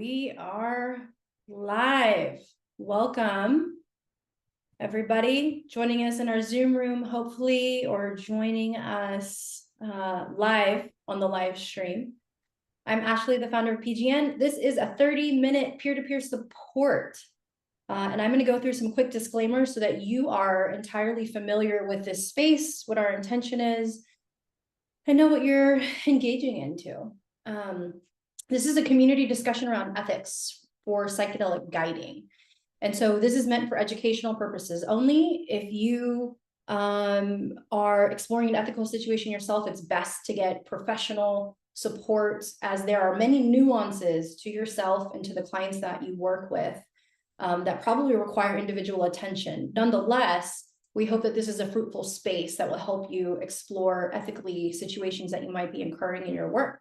We are live. Welcome, everybody joining us in our Zoom room, hopefully, or joining us live on the live stream. I'm Ashley, the founder of PGN. This is a 30-minute peer-to-peer support. And I'm going to go through some quick disclaimers so that you are entirely familiar with this space, what our intention is, and know what you're engaging into. This is a community discussion around ethics for psychedelic guiding. And so this is meant for educational purposes only. If you are exploring an ethical situation yourself, it's best to get professional support, as there are many nuances to yourself and to the clients that you work with that probably require individual attention. Nonetheless, we hope that this is a fruitful space that will help you explore ethically situations that you might be incurring in your work.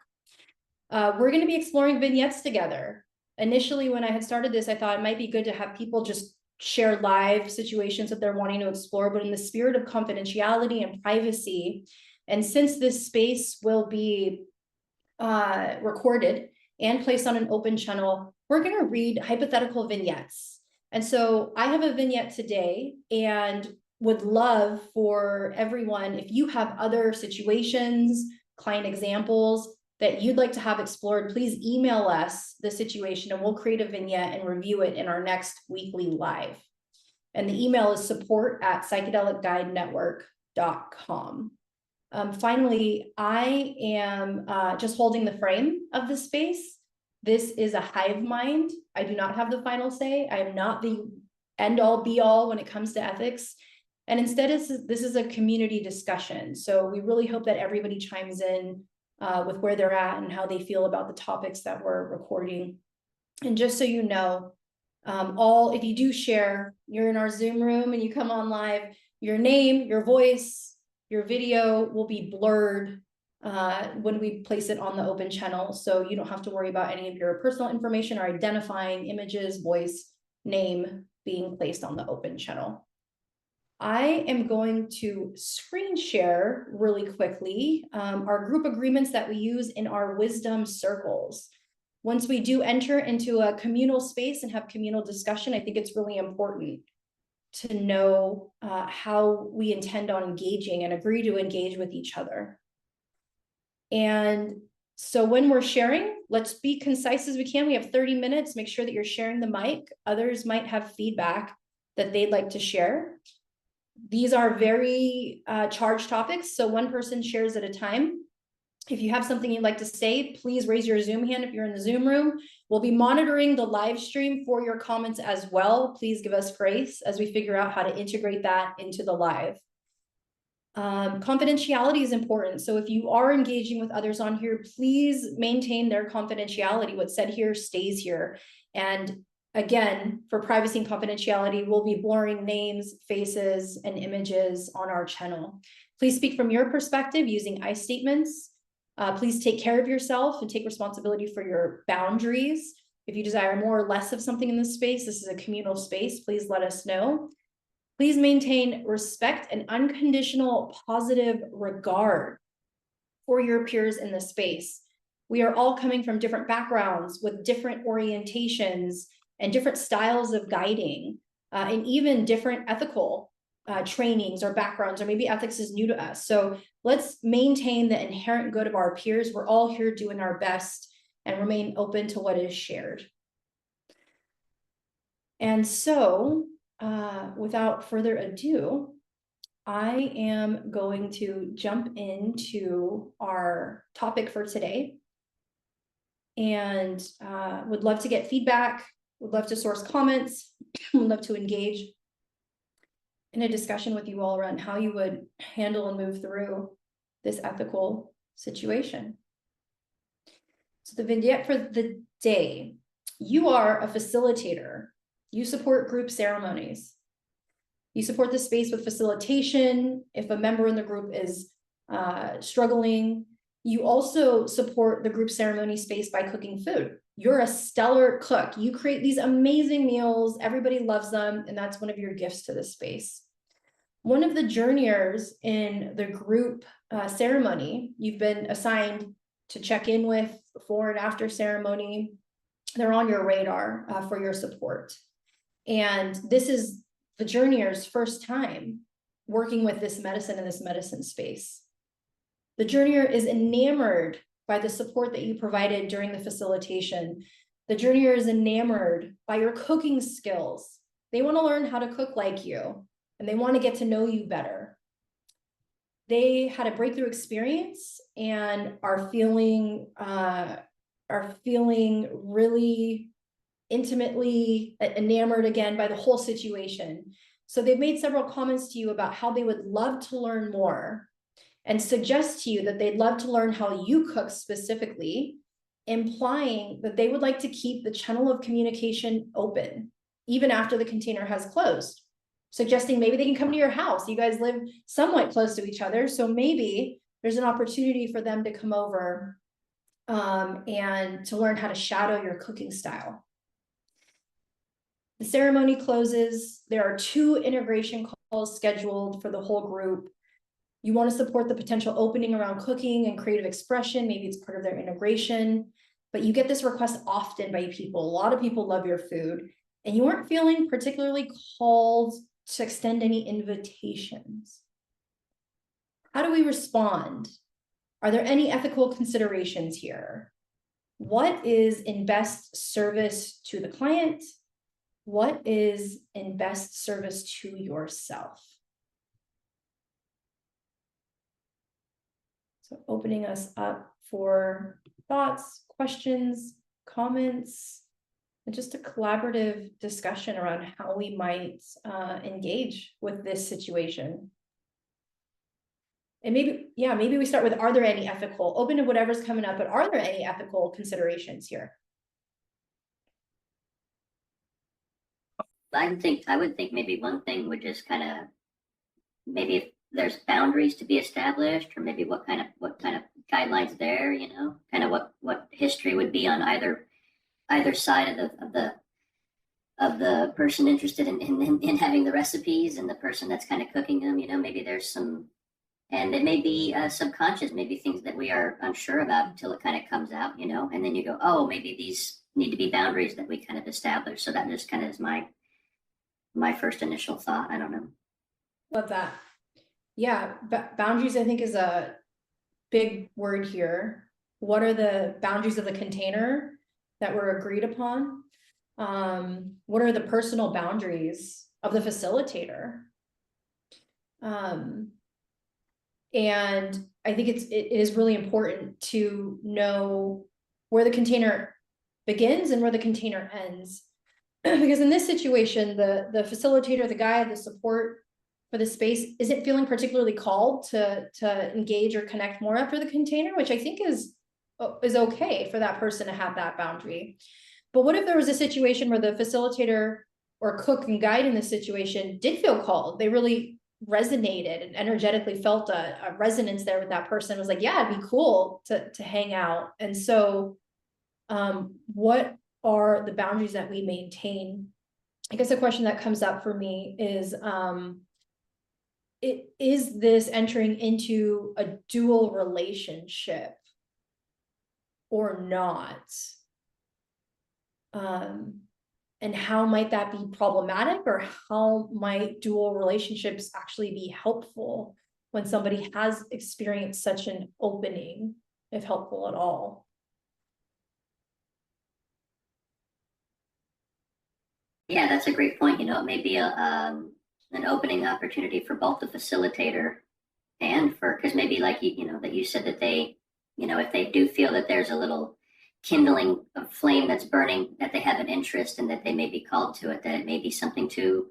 We're going to be exploring vignettes together. Initially, when I had started this, I thought it might be good to have people just share live situations that they're wanting to explore, but in the spirit of confidentiality and privacy, and since this space will be recorded and placed on an open channel, we're going to read hypothetical vignettes. And so I have a vignette today and would love for everyone, if you have other situations, client examples that you'd like to have explored, please email us the situation and we'll create a vignette and review it in our next weekly live. And the email is support@psychedelicguidenetwork.com. Finally, I am just holding the frame of the space. This is a hive mind. I do not have the final say. I am not the end all be all when it comes to ethics. And instead, this is a community discussion. So we really hope that everybody chimes in with where they're at and how they feel about the topics that we're recording. And just so you know, if you do share, you're in our Zoom room and you come on live, your name, your voice, your video will be blurred when we place it on the open channel. So you don't have to worry about any of your personal information or identifying images, voice, name being placed on the open channel. I am going to screen share really quickly our group agreements that we use in our wisdom circles. Once we do enter into a communal space and have communal discussion, I think it's really important to know how we intend on engaging and agree to engage with each other. And so when we're sharing, let's be concise as we can. We have 30 minutes. Make sure that you're sharing the mic. Others might have feedback that they'd like to share. These are very charged topics, so one person shares at a time. If you have something you'd like to say, please raise your Zoom hand if you're in the Zoom room. We'll be monitoring the live stream for your comments as well. Please give us grace as we figure out how to integrate that into the live. Confidentiality is important. So if you are engaging with others on here, please maintain their confidentiality. What's said here stays here. And again, for privacy and confidentiality, we'll be blurring names, faces, and images on our channel. Please speak from your perspective using I statements. Please take care of yourself and take responsibility for your boundaries. If you desire more or less of something in this space, this is a communal space, please let us know. Please maintain respect and unconditional positive regard for your peers in this space. We are all coming from different backgrounds with different orientations and different styles of guiding, and even different ethical trainings or backgrounds, or maybe ethics is new to us. So let's maintain the inherent good of our peers. We're all here doing our best and remain open to what is shared. And so without further ado, I am going to jump into our topic for today and would love to get feedback. Would love to source comments, would love to engage in a discussion with you all around how you would handle and move through this ethical situation. So the vignette for the day: you are a facilitator. You support group ceremonies. You support the space with facilitation. If a member in the group is struggling, you also support the group ceremony space by cooking food. You're a stellar cook. You create these amazing meals. Everybody loves them. And that's one of your gifts to the space. One of the journeyers in the group ceremony, you've been assigned to check in with before and after ceremony, they're on your radar for your support. And this is the journeyer's first time working with this medicine in this medicine space. The journeyer is enamored by the support that you provided during the facilitation. The journeyer is enamored by your cooking skills. They want to learn how to cook like you, and they want to get to know you better. They had a breakthrough experience and are feeling really intimately enamored again by the whole situation. So they've made several comments to you about how they would love to learn more and suggest to you that they'd love to learn how you cook specifically, implying that they would like to keep the channel of communication open, even after the container has closed, suggesting maybe they can come to your house. You guys live somewhat close to each other, so maybe there's an opportunity for them to come over and to learn how to shadow your cooking style. The ceremony closes. There are 2 integration calls scheduled for the whole group. You want to support the potential opening around cooking and creative expression. Maybe it's part of their integration, but you get this request often by people. A lot of people love your food, and you aren't feeling particularly called to extend any invitations. How do we respond? Are there any ethical considerations here? What is in best service to the client? What is in best service to yourself? So opening us up for thoughts, questions, comments, and just a collaborative discussion around how we might engage with this situation. And maybe we start with, are there any ethical, open to whatever's coming up, but are there any ethical considerations here? I would think maybe one thing would just kind of, maybe if there's boundaries to be established, or maybe what kind of guidelines there, you know, kind of what history would be on either side of the person interested in having the recipes and the person that's kind of cooking them, you know. Maybe there's some, and it may be subconscious, maybe things that we are unsure about until it kind of comes out, you know, and then you go, oh, maybe these need to be boundaries that we kind of establish. So that just kind of is my first initial thought. I don't know. Love that. Yeah, boundaries, I think, is a big word here. What are the boundaries of the container that were agreed upon? What are the personal boundaries of the facilitator? And I think it is really important to know where the container begins and where the container ends. Because in this situation, the facilitator, the guide, the support for the space isn't feeling particularly called to engage or connect more after the container, which I think is okay for that person to have that boundary. But what if there was a situation where the facilitator or cook and guide in this situation did feel called? They really resonated and energetically felt a resonance there with that person. It was like, yeah, it'd be cool to hang out. And so what are the boundaries that we maintain? I guess a question that comes up for me is, is this entering into a dual relationship or not? And how might that be problematic, or how might dual relationships actually be helpful when somebody has experienced such an opening, if helpful at all? Yeah, that's a great point. You know, it may be an opening opportunity for both the facilitator and for, because maybe like you know that you said that they, you know, if they do feel that there's a little kindling of flame that's burning, that they have an interest and that they may be called to it, that it may be something to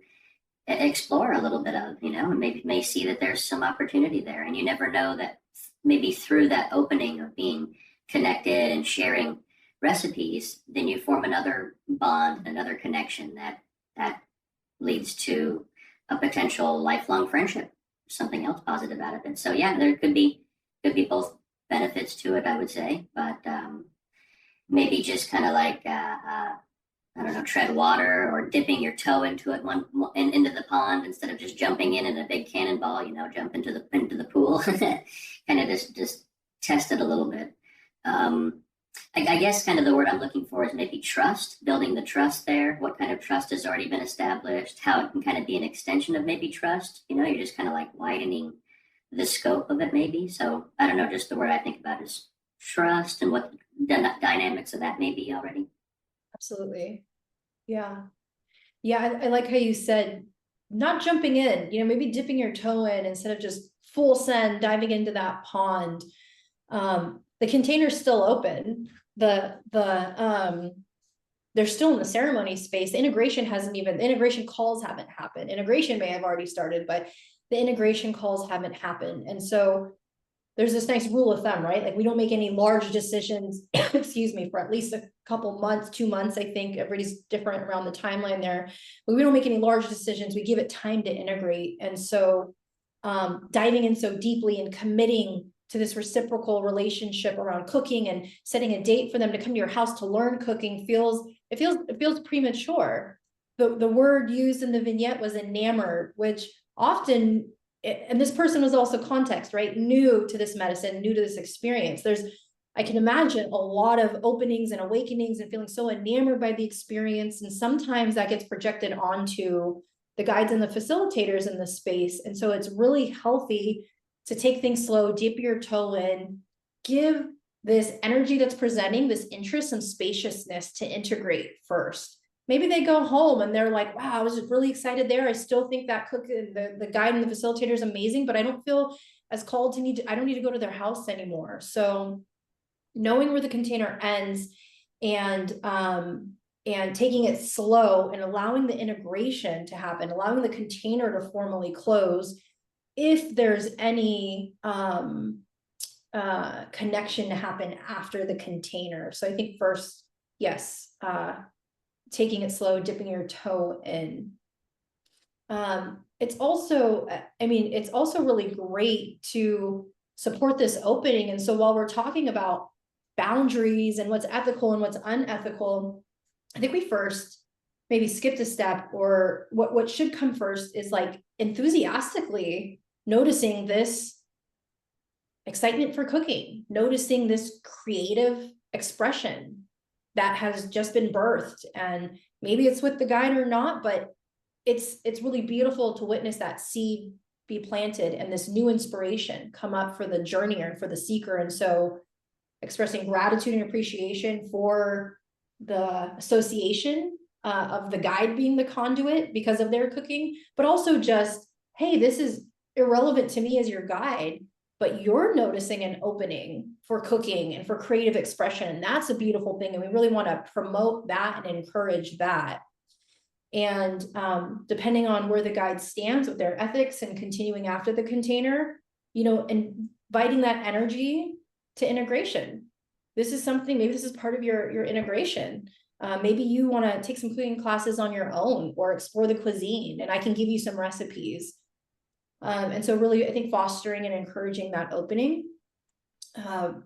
explore a little bit of, you know, and maybe may see that there's some opportunity there. And you never know that maybe through that opening of being connected and sharing recipes, then you form another bond, another connection that leads to a potential lifelong friendship, something else positive out of it. So yeah, there could be both benefits to it, I would say, but maybe just kind of like I don't know, tread water or dipping your toe into it into the pond instead of just jumping in a big cannonball. You know, jump into the pool, kind of just test it a little bit. I guess kind of the word I'm looking for is maybe trust, building the trust there. What kind of trust has already been established, how it can kind of be an extension of maybe trust. You know, you're just kind of like widening the scope of it maybe. So I don't know, just the word I think about is trust and what the dynamics of that may be already. Absolutely. Yeah. Yeah, I like how you said, not jumping in, you know, maybe dipping your toe in instead of just full send, diving into that pond. The container's still open. They're still in the ceremony space. The integration calls haven't happened. Integration may have already started, but the integration calls haven't happened. And so there's this nice rule of thumb, right? Like we don't make any large decisions, excuse me, for at least a couple months, 2 months. I think everybody's different around the timeline there, but we don't make any large decisions. We give it time to integrate. And so diving in so deeply and committing to this reciprocal relationship around cooking and setting a date for them to come to your house to learn cooking feels premature. The word used in the vignette was enamored, which often, and this person was also context, right? New to this medicine, new to this experience. I can imagine a lot of openings and awakenings and feeling so enamored by the experience. And sometimes that gets projected onto the guides and the facilitators in the space. And so it's really healthy to take things slow, dip your toe in, give this energy that's presenting, this interest and spaciousness to integrate first. Maybe they go home and they're like, wow, I was just really excited there. I still think that the guide and the facilitator is amazing, but I don't feel as called I don't need to go to their house anymore. So knowing where the container ends and taking it slow and allowing the integration to happen, allowing the container to formally close, if there's any connection to happen after the container. So I think first, yes, taking it slow, dipping your toe in. It's also really great to support this opening. And so while we're talking about boundaries and what's ethical and what's unethical, I think we first maybe skipped a step, or what should come first is like enthusiastically noticing this excitement for cooking, noticing this creative expression that has just been birthed. And maybe it's with the guide or not, but it's really beautiful to witness that seed be planted and this new inspiration come up for the journeyer and for the seeker. And so expressing gratitude and appreciation for the association of the guide being the conduit because of their cooking, but also just, hey, this is irrelevant to me as your guide, but you're noticing an opening for cooking and for creative expression. And that's a beautiful thing. And we really want to promote that and encourage that. And depending on where the guide stands with their ethics and continuing after the container, you know, inviting that energy to integration. This is something, maybe this is part of your integration. Maybe you want to take some cooking classes on your own or explore the cuisine, and I can give you some recipes. And so really, I think fostering and encouraging that opening, and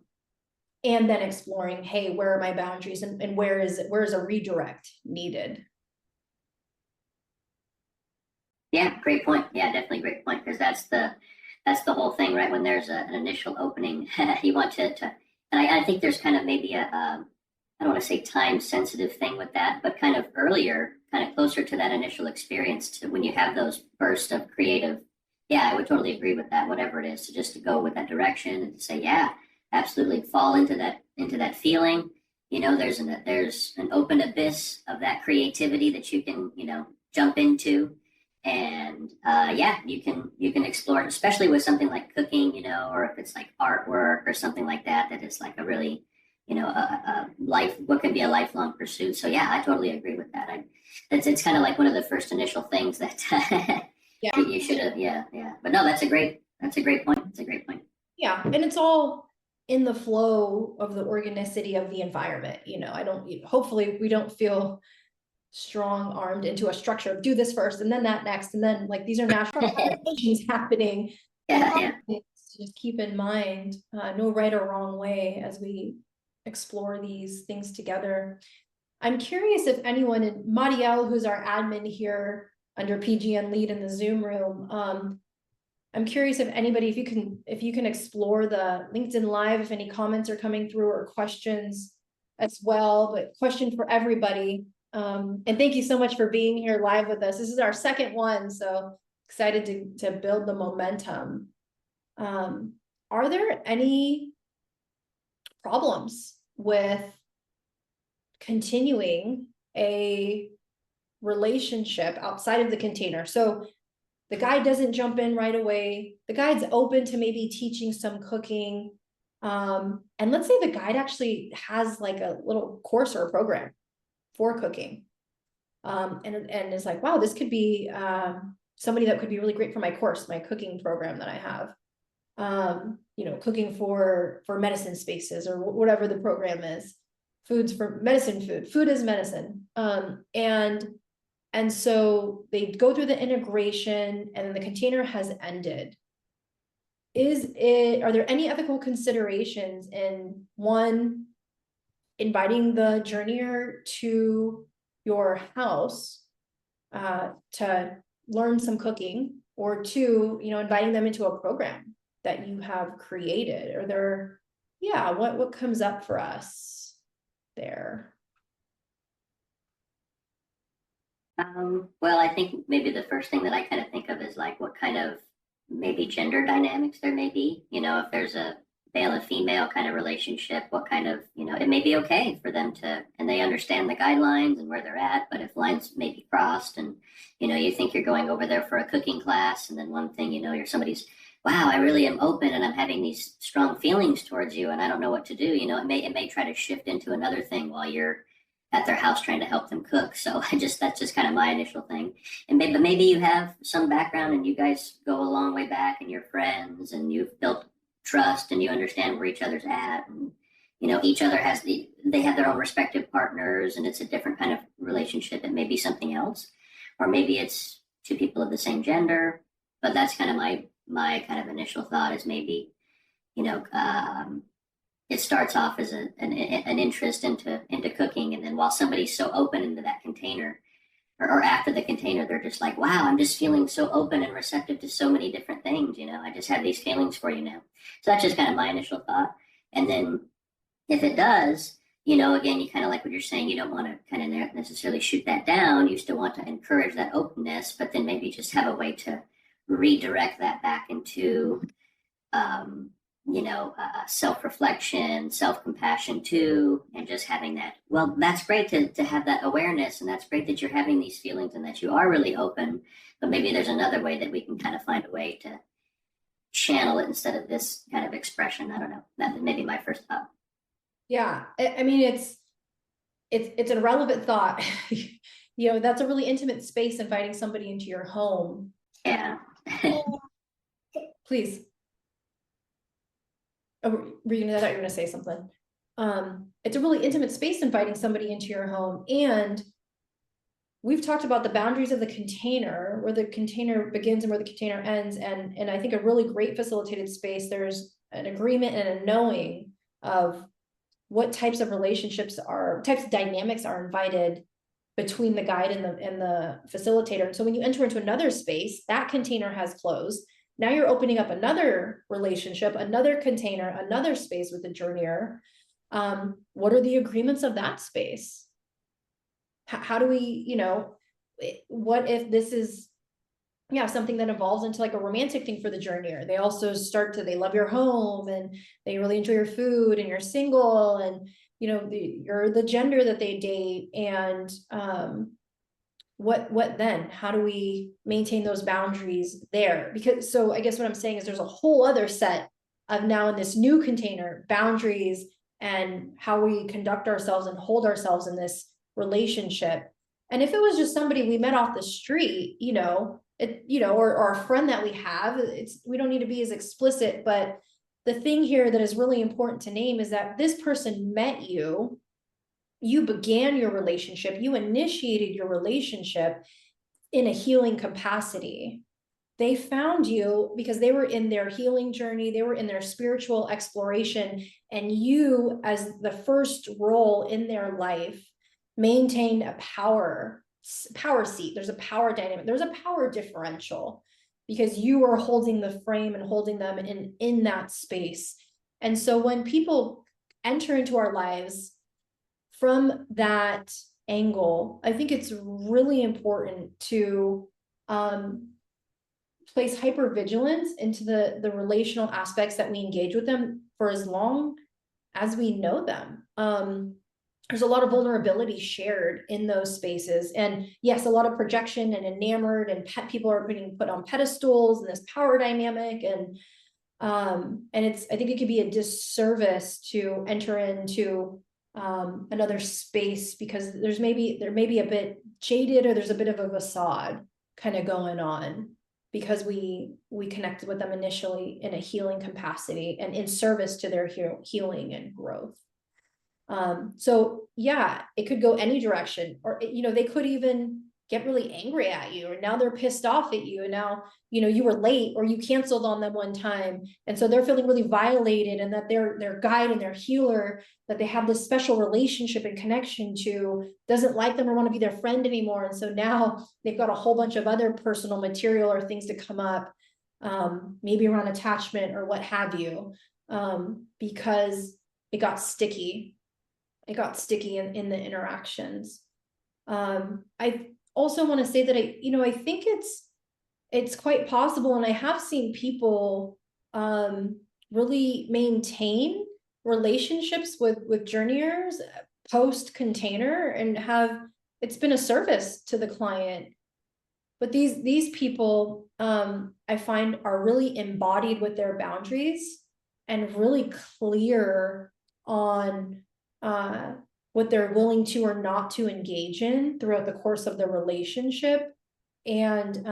then exploring, hey, where are my boundaries and where is a redirect needed? Yeah, great point. Yeah, definitely great point, because that's the whole thing, right? When there's an initial opening, you want to and I think there's kind of maybe I don't want to say time sensitive thing with that, but kind of earlier, kind of closer to that initial experience, to when you have those bursts of creative. Yeah, I would totally agree with that, whatever it is, to just to go with that direction and to say, yeah, absolutely, fall into that feeling. You know, there's an open abyss of that creativity that you can, you know, jump into. And yeah, you can explore it, especially with something like cooking, you know, or if it's like artwork or something like that, that is like a really, you know, a life, what can be a lifelong pursuit. So yeah, I totally agree with that. It's kind of like one of the first initial things that Yeah, you should have. Yeah. But no, that's a great point. It's a great point. yeah, and it's all in the flow of the organicity of the environment. You know, hopefully we don't feel strong armed into a structure of do this first and then that next, and then like these are natural things happening. Yeah. Just keep in mind, no right or wrong way as we explore these things together. I'm curious if anyone, in Marielle, who's our admin here under PGN lead in the Zoom room, I'm curious if anybody, if you can explore the LinkedIn Live, if any comments are coming through or questions. as well, but question for everybody. And thank you so much for being here live with us. This is our second one, so excited to build the momentum. Are there any problems with continuing a relationship outside of the container? So the guide doesn't jump in right away. The guide's open to maybe teaching some cooking. And let's say the guide actually has like a little course or a program for cooking. And is like, wow, this could be somebody that could be really great for my course, my cooking program that I have. You know, cooking for medicine spaces or whatever the program is. Foods for medicine food is medicine. And so they go through the integration and then the container has ended. Are there any ethical considerations in one, inviting the journeyer to your house to learn some cooking, or two, you know, inviting them into a program that you have created? Or there, yeah, what comes up for us there? Well, I think maybe the first thing that I kind of think of is like what kind of maybe gender dynamics there may be. You know, if there's a male and female kind of relationship, what kind of, you know, it may be okay for them to, and they understand the guidelines and where they're at, but if lines may be crossed and, you know, you think you're going over there for a cooking class and then one thing, you know, you're somebody's, wow, I really am open and I'm having these strong feelings towards you and I don't know what to do. You know, it may try to shift into another thing while you're at their house trying to help them cook. So that's just kind of my initial thing. And maybe you have some background and you guys go a long way back and you're friends and you've built trust and you understand where each other's at. And, you know, each other they have their own respective partners and it's a different kind of relationship. It may be something else, or maybe it's two people of the same gender, but that's kind of my kind of initial thought is maybe, you know, it starts off as an interest into cooking. And then while somebody's so open into that container or after the container, they're just like, wow, I'm just feeling so open and receptive to so many different things. You know, I just have these feelings for you now. So that's just kind of my initial thought. And then if it does, you know, again, you kind of like what you're saying, you don't want to kind of necessarily shoot that down. You still want to encourage that openness, but then maybe just have a way to redirect that back into, you know, self-reflection, self-compassion too, and just having that, well, that's great to have that awareness, and that's great that you're having these feelings and that you are really open, but maybe there's another way that we can kind of find a way to channel it instead of this kind of expression. I don't know, that may be my first thought. Yeah, I mean, it's an irrelevant thought. You know, that's a really intimate space, inviting somebody into your home. Yeah. Please. Oh, I thought you were gonna say something. It's a really intimate space, inviting somebody into your home. And we've talked about the boundaries of the container, where the container begins and where the container ends. And I think a really great facilitated space, there's an agreement and a knowing of what types of dynamics are invited between the guide and the facilitator. And so when you enter into another space, that container has closed. Now you're opening up another relationship, another container, another space with the journeyer. What are the agreements of that space? How do we, you know, what if this is, yeah, something that evolves into like a romantic thing for the journeyer? They also they love your home and they really enjoy your food, and you're single, and, you know, you're the gender that they date. And what then? How do we maintain those boundaries there? Because, so I guess what I'm saying is there's a whole other set of, now in this new container, boundaries and how we conduct ourselves and hold ourselves in this relationship. And if it was just somebody we met off the street, you know, or a friend that we have, we don't need to be as explicit, but the thing here that is really important to name is that this person met you. You began your relationship, you initiated your relationship in a healing capacity. They found you because they were in their healing journey, they were in their spiritual exploration, and you, as the first role in their life, maintained a power seat. There's a power dynamic, there's a power differential, because you are holding the frame and holding them in that space. And so when people enter into our lives, from that angle, I think it's really important to place hypervigilance into the relational aspects that we engage with them for as long as we know them. There's a lot of vulnerability shared in those spaces. And yes, a lot of projection and enamored, and people are being put on pedestals and this power dynamic. And it's, I think it could be a disservice to enter into another space, because there may be a bit jaded, or there's a bit of a facade kind of going on, because we connected with them initially in a healing capacity and in service to their healing and growth. So yeah, it could go any direction, or, they could even get really angry at you, or now they're pissed off at you, and now, you were late, or you canceled on them one time. And so they're feeling really violated, and that their guide and their healer that they have this special relationship and connection to doesn't like them or want to be their friend anymore. And so now they've got a whole bunch of other personal material or things to come up, maybe around attachment or what have you, because it got sticky. It got sticky in the interactions. I also want to say that I think it's quite possible, and I have seen people really maintain relationships with journeyers post container, and it's been a service to the client. But these people, I find, are really embodied with their boundaries and really clear on what they're willing to or not to engage in throughout the course of the relationship. And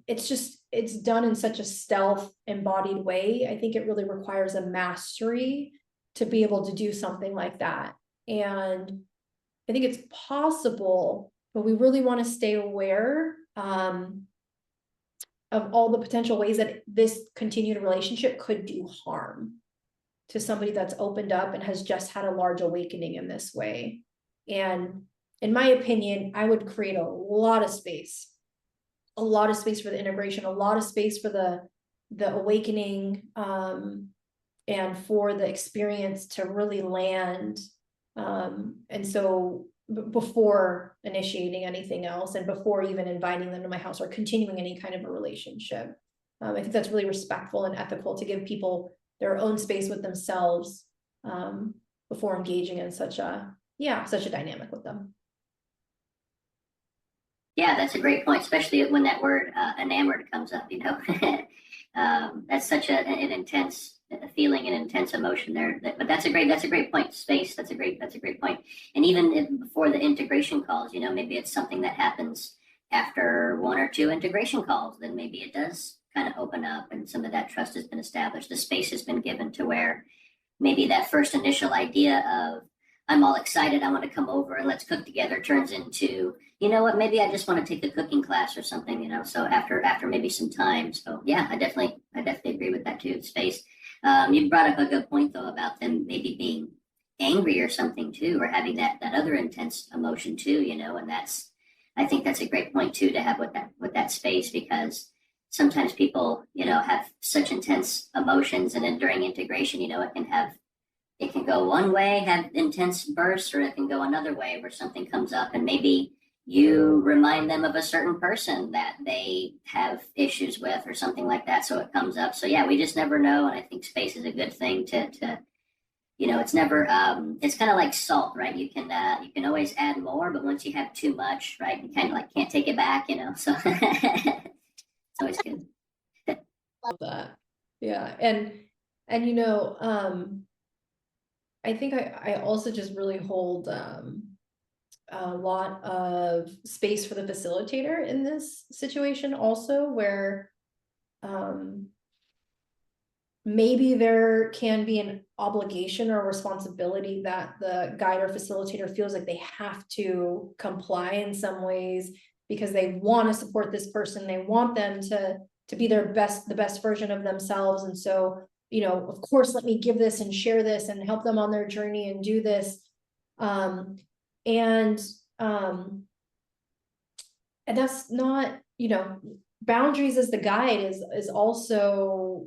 it's done in such a stealth embodied way. I think it really requires a mastery to be able to do something like that. And I think it's possible, but we really want to stay aware of all the potential ways that this continued relationship could do harm to somebody that's opened up and has just had a large awakening in this way. And in my opinion, I would create a lot of space for the integration, a lot of space for the awakening, and for the experience to really land. And so before initiating anything else, and before even inviting them to my house or continuing any kind of a relationship, I think that's really respectful and ethical to give people their own space with themselves, before engaging in such a dynamic with them. Yeah, that's a great point, especially when that word enamored comes up, that's such an intense feeling and intense emotion there. But that's a great point. Space, that's a great point. And even before the integration calls, maybe it's something that happens after 1 or 2 integration calls, then maybe it does kind of open up, and some of that trust has been established. The space has been given to where maybe that first initial idea of, I'm all excited, I want to come over and let's cook together, turns into, maybe I just want to take a cooking class or something, so after maybe some time. So yeah, I definitely agree with that too. Space. You brought up a good point though about them maybe being angry or something too, or having that other intense emotion too, and I think that's a great point too, to have with that space, because sometimes people, have such intense emotions, and then during integration, it can go one way, have intense bursts, or it can go another way where something comes up, and maybe you remind them of a certain person that they have issues with or something like that. So it comes up. So yeah, we just never know. And I think space is a good thing to it's never, it's kind of like salt, right? You can always add more, but once you have too much, right, you kind of like can't take it back, so it's always good. Love that. Yeah. And I think I also just really hold a lot of space for the facilitator in this situation also, where maybe there can be an obligation or responsibility that the guide or facilitator feels like they have to comply in some ways, because they want to support this person, they want them to be the best version of themselves. And so, of course, let me give this and share this and help them on their journey and do this. And that's not, boundaries as the guide is also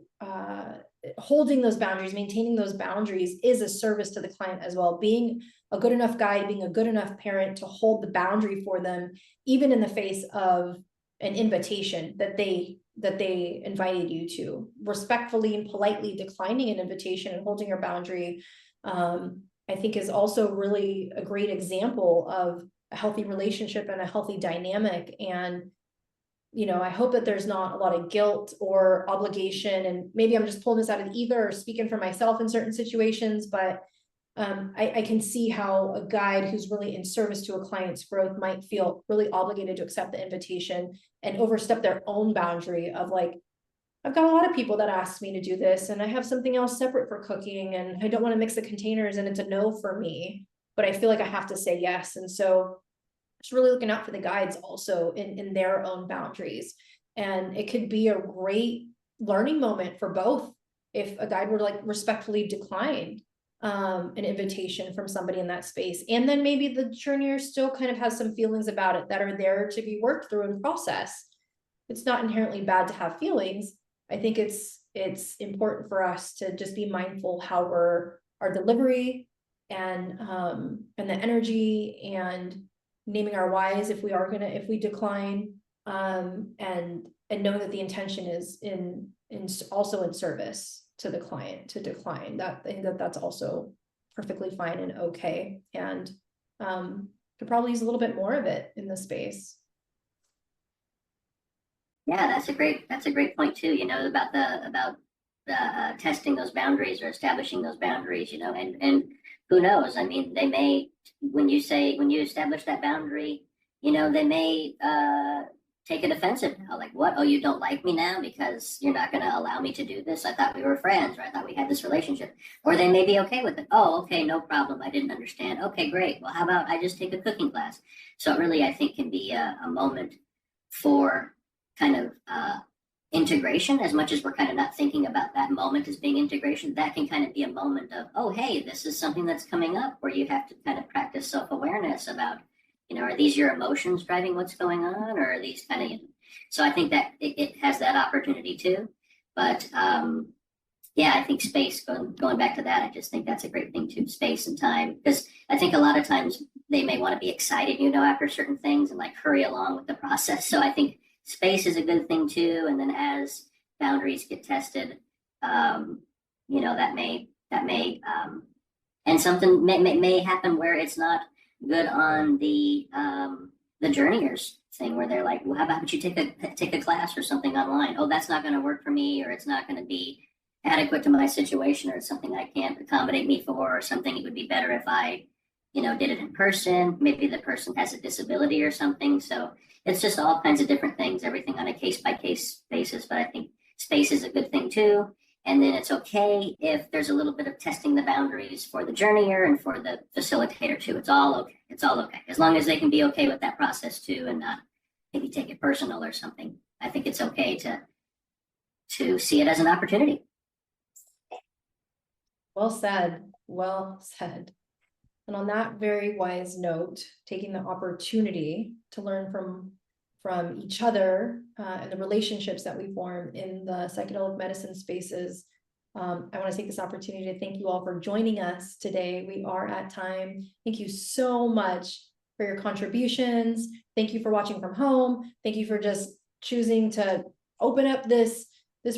holding those boundaries, maintaining those boundaries is a service to the client as well. Being a good enough guide, being a good enough parent to hold the boundary for them, even in the face of an invitation that they invited you to, respectfully and politely declining an invitation and holding your boundary, I think is also really a great example of a healthy relationship and a healthy dynamic. And I hope that there's not a lot of guilt or obligation, and maybe I'm just pulling this out of the ether or speaking for myself in certain situations, but I can see how a guide who's really in service to a client's growth might feel really obligated to accept the invitation and overstep their own boundary of like, I've got a lot of people that ask me to do this, and I have something else separate for cooking, and I don't want to mix the containers, and it's a no for me, but I feel like I have to say yes. And so just really looking out for the guides also in their own boundaries. And it could be a great learning moment for both if a guide were to like respectfully decline an invitation from somebody in that space. And then maybe the journeyer still kind of has some feelings about it that are there to be worked through and processed. It's not inherently bad to have feelings. I think it's important for us to just be mindful how our delivery and the energy and naming our whys if we decline, and knowing that the intention is in also in service to the client to decline. That I think that's also perfectly fine and okay, and could probably use a little bit more of it in the space. Yeah, that's a great point too, about testing those boundaries or establishing those boundaries, and who knows? I mean, they may, when you establish that boundary, they may take it offensive now, like, what? Oh, you don't like me now because you're not going to allow me to do this? I thought we were friends, or I thought we had this relationship. Or they may be okay with it. Oh, okay, no problem. I didn't understand. Okay, great. Well, how about I just take a cooking class? So it really, I think, can be a moment for kind of integration, as much as we're kind of not thinking about that moment as being integration. That can kind of be a moment of, oh, hey, this is something that's coming up where you have to kind of practice self-awareness about, are these your emotions driving what's going on, or are these kind of, so I think that it has that opportunity too. But yeah, I think space, going back to that, I just think that's a great thing too, space and time, because I think a lot of times they may want to be excited, after certain things and like hurry along with the process. So I think space is a good thing too. And then as boundaries get tested, that may and something may happen where it's not good on the journeyers thing, where they're like, well, how about you take a class or something online? Oh, that's not going to work for me, or it's not going to be adequate to my situation, or it's something I can't accommodate me for, or something it would be better if I, did it in person. Maybe the person has a disability or something. So it's just all kinds of different things, everything on a case-by-case basis. But I think space is a good thing too. And then it's okay if there's a little bit of testing the boundaries for the journeyer and for the facilitator too. It's all okay. It's all okay. As long as they can be okay with that process too, and not maybe take it personal or something. I think it's okay to see it as an opportunity. Well said. Well said. And on that very wise note, taking the opportunity to learn from each other and the relationships that we form in the psychedelic medicine spaces, I want to take this opportunity to thank you all for joining us today. We are at time. Thank you so much for your contributions. Thank you for watching from home. Thank you for just choosing to open up this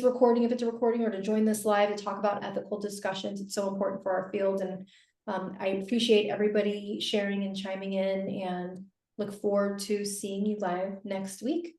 recording, if it's a recording, or to join this live to talk about ethical discussions. It's so important for our field, and I appreciate everybody sharing and chiming in, and look forward to seeing you live next week.